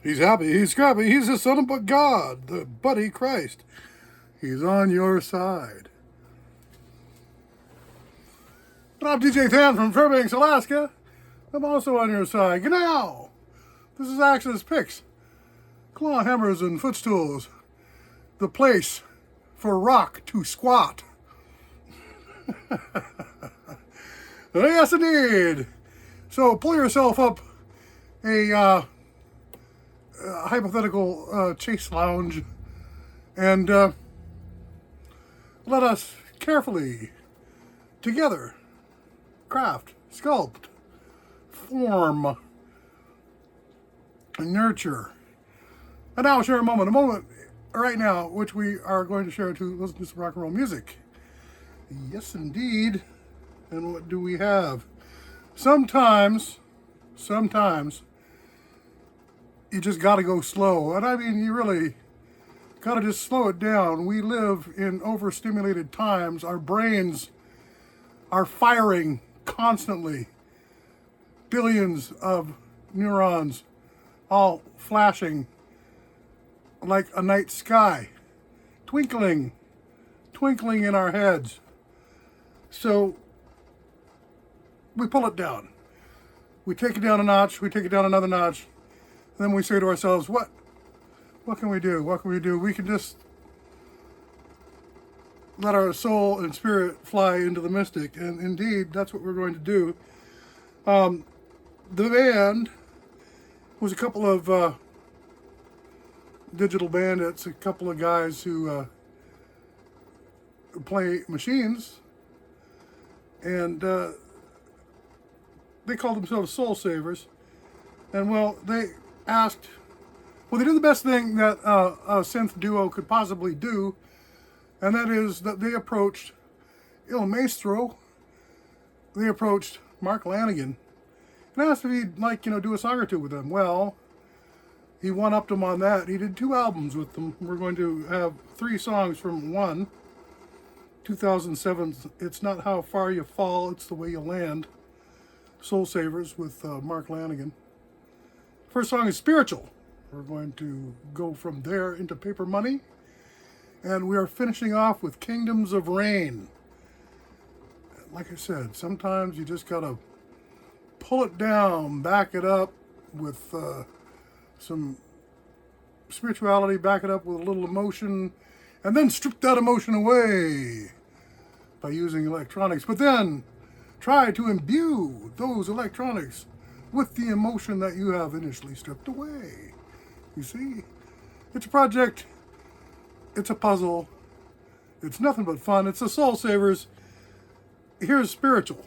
He's happy, he's scrappy, he's the son of God, the buddy Christ. He's on your side. I'm DJ Than from Fairbanks, Alaska. I'm also on your side. Genau! This is Axis Picks. Claw hammers and footstools. The place for rock to squat. Yes, indeed. So pull yourself up a hypothetical chase lounge and let us carefully, together, craft, sculpt, form, and nurture. And now I'll share a moment right now, which we are going to share to listen to some rock and roll music. Yes, indeed. And what do we have? Sometimes, you just got to go slow. And I mean, you really got to just slow it down. We live in overstimulated times. Our brains are firing constantly. Billions of neurons all flashing like a night sky. Twinkling in our heads. So we pull it down. We take it down a notch. We take it down another notch. And then we say to ourselves, what can we do? What can we do? We can just let our soul and spirit fly into the mystic. And indeed, that's what we're going to do. The band was a couple of digital bandits, a couple of guys who play machines. And they called themselves SOULSAVERS. And well, they did the best thing that a synth duo could possibly do, and that is that they approached Il Maestro, they approached Mark Lanegan, and asked if he'd do a song or two with them. Well, he one-upped them on that. He did 2 albums with them. We're going to have 3 songs from one, 2007's It's Not How Far You Fall, It's the Way You Land, SOULSAVERS with Mark Lanegan. First song is Spiritual. We're going to go from there into Paper Money. And we are finishing off with Kingdoms of Rain. Like I said, sometimes you just gotta pull it down, back it up with some spirituality, back it up with a little emotion, and then strip that emotion away by using electronics. But then try to imbue those electronics with the emotion that you have initially stripped away. You see? It's a project. It's a puzzle. It's nothing but fun. It's the SOULSAVERS. Here's Spiritual.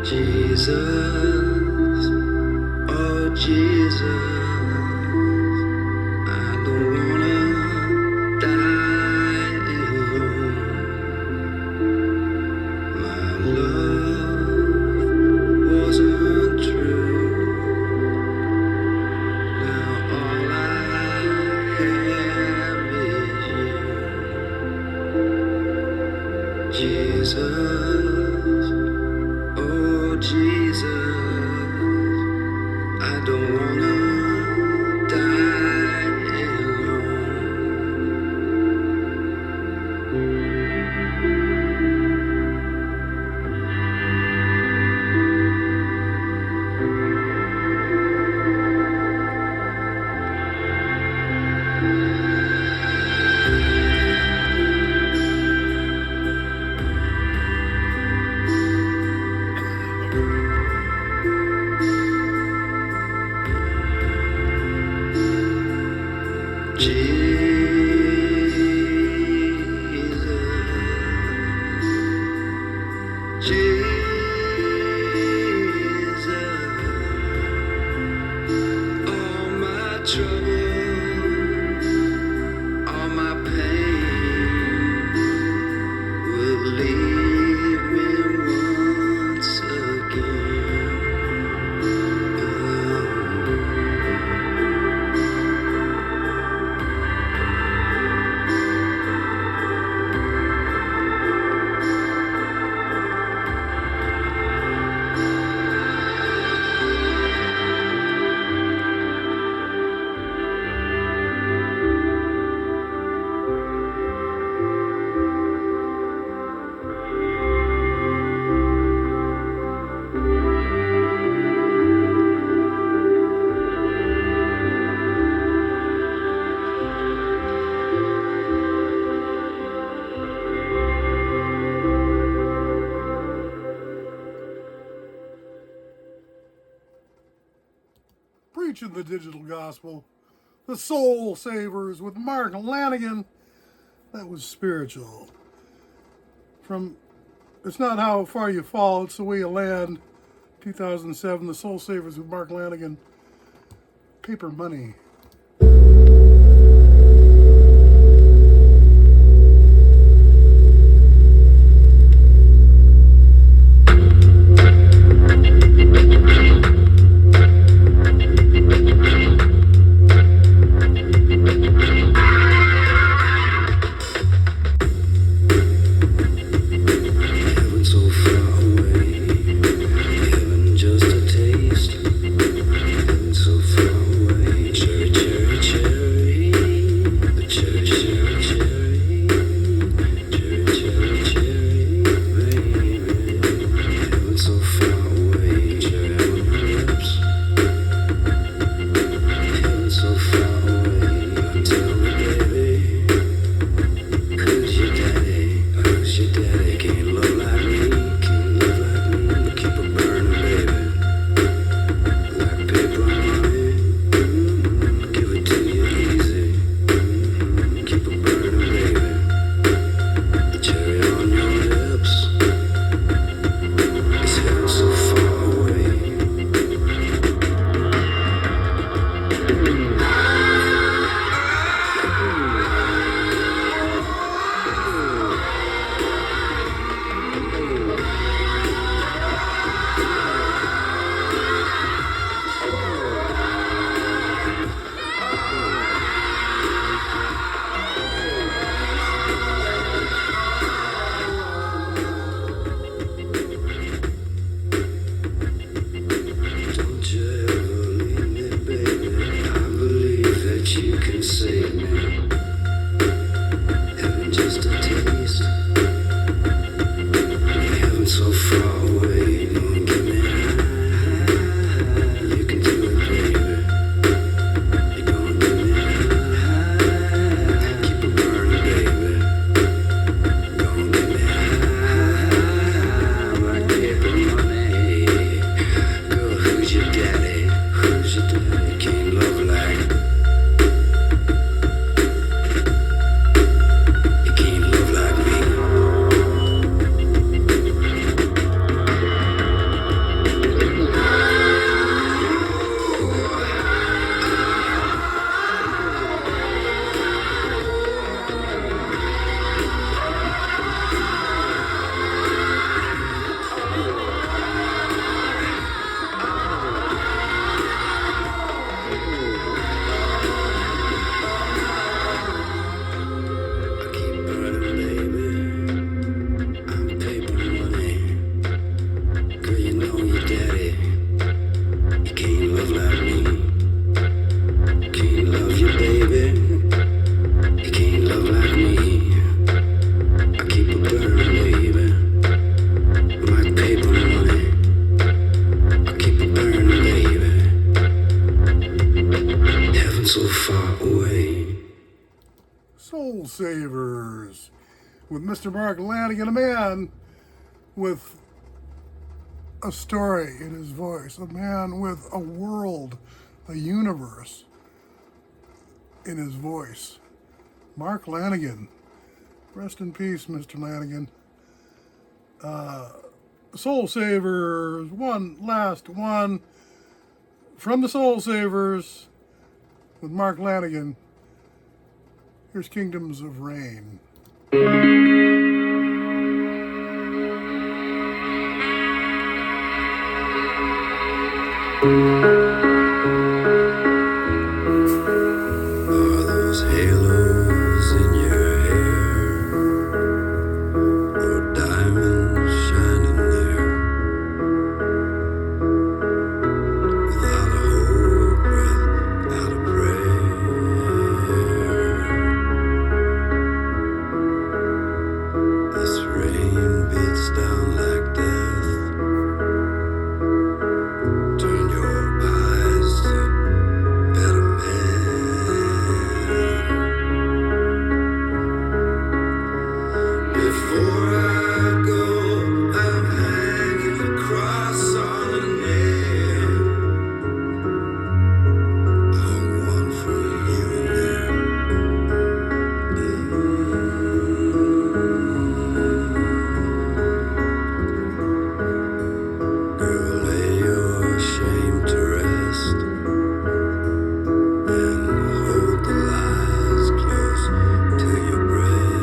Jesus, oh Jesus, I don't wanna die alone. My love wasn't true. Now all I have is you. Jesus, oh Jesus, I don't wanna die alone. Jesus, all my trouble, all my pain will leave me once again. Preaching the digital gospel, the Soul Savers with Mark Lanegan. That was spiritual. From It's Not How Far You Fall, It's the Way You Land, 2007, the Soul Savers with Mark Lanegan. Paper Money. Heaven so far away, heaven just a taste. Heaven so far away, church with Mr. Mark Lanegan, a man with a story in his voice, a man with a world, a universe in his voice. Mark Lanegan. Rest in peace, Mr. Lanegan. Soul Savers, one last one from the Soul Savers with Mark Lanegan. Here's Kingdoms of Rain. Are those halos in your hair, or diamonds shining there, without a hope, without a prayer? This rain beats down like death. Turn your eyes to better men. Before I go, I'm hanging a cross on a nail. I hung one for you and there. Girl, lay your shame to rest and hold the lies close to your breast.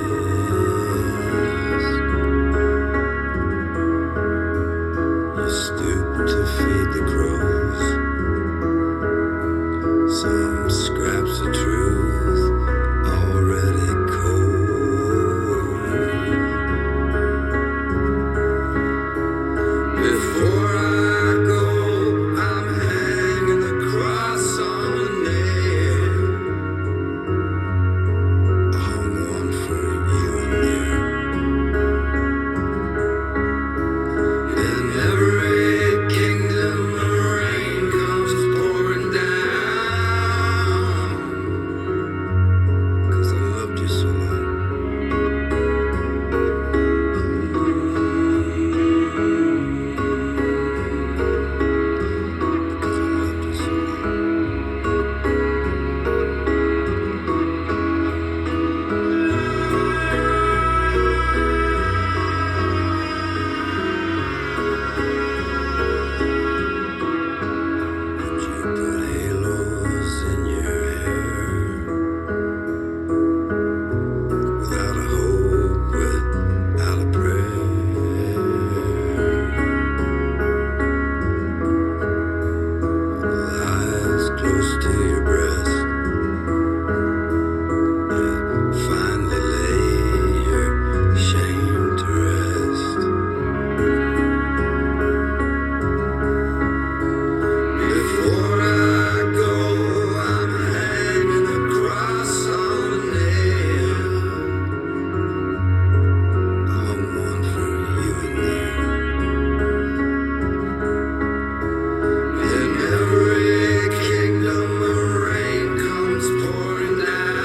You stoop to feed the crows some scraps of truth already cold. Before I go, I'm hanging the cross on a nail. I hung one for you and there. In every kingdom, the rain comes pouring down. 'Cause I loved you so long. Because I loved you so long. Would you put halos in your hair, without a hope, without a prayer? Lies close to your breast, and finally lay your shame to rest. Before I go, I'm hanging a cross on a nail. I hung one for you and there. In every kingdom, the rain comes pouring down.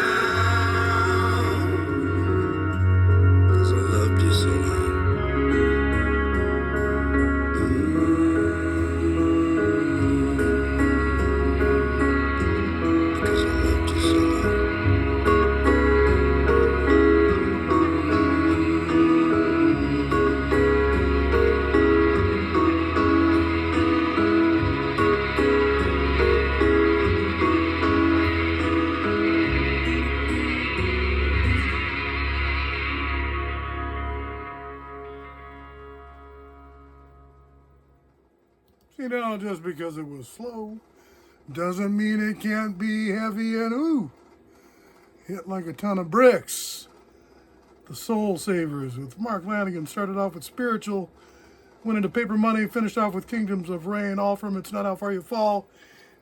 'Cause I loved you so long. Because I loved you so long. See, now, just because it was slow doesn't mean it can't be heavy and hit like a ton of bricks. The Soul Savers with Mark Lanegan started off with Spiritual, went into Paper Money, finished off with Kingdoms of Rain, all from It's Not How Far You Fall.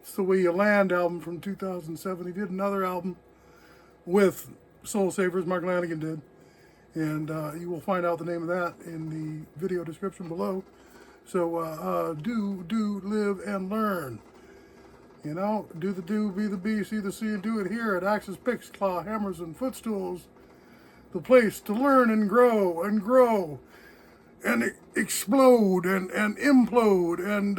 It's the Way You Land album from 2007. He did another album with Soul Savers, Mark Lanegan did. And you will find out the name of that in the video description below. So do, live, and learn. You know, do the do, be the be, see the see, and do it here at Axis Picks, Claw, Hammers, and Footstools. the place to learn and grow and explode and implode and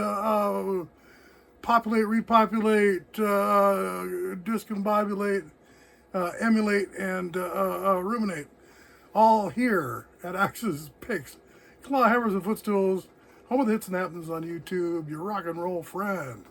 populate, repopulate, discombobulate, emulate, and ruminate. All here at Axis Picks. Claw Hammers and Footstools, home of the hits and happenings on YouTube, your rock and roll friend.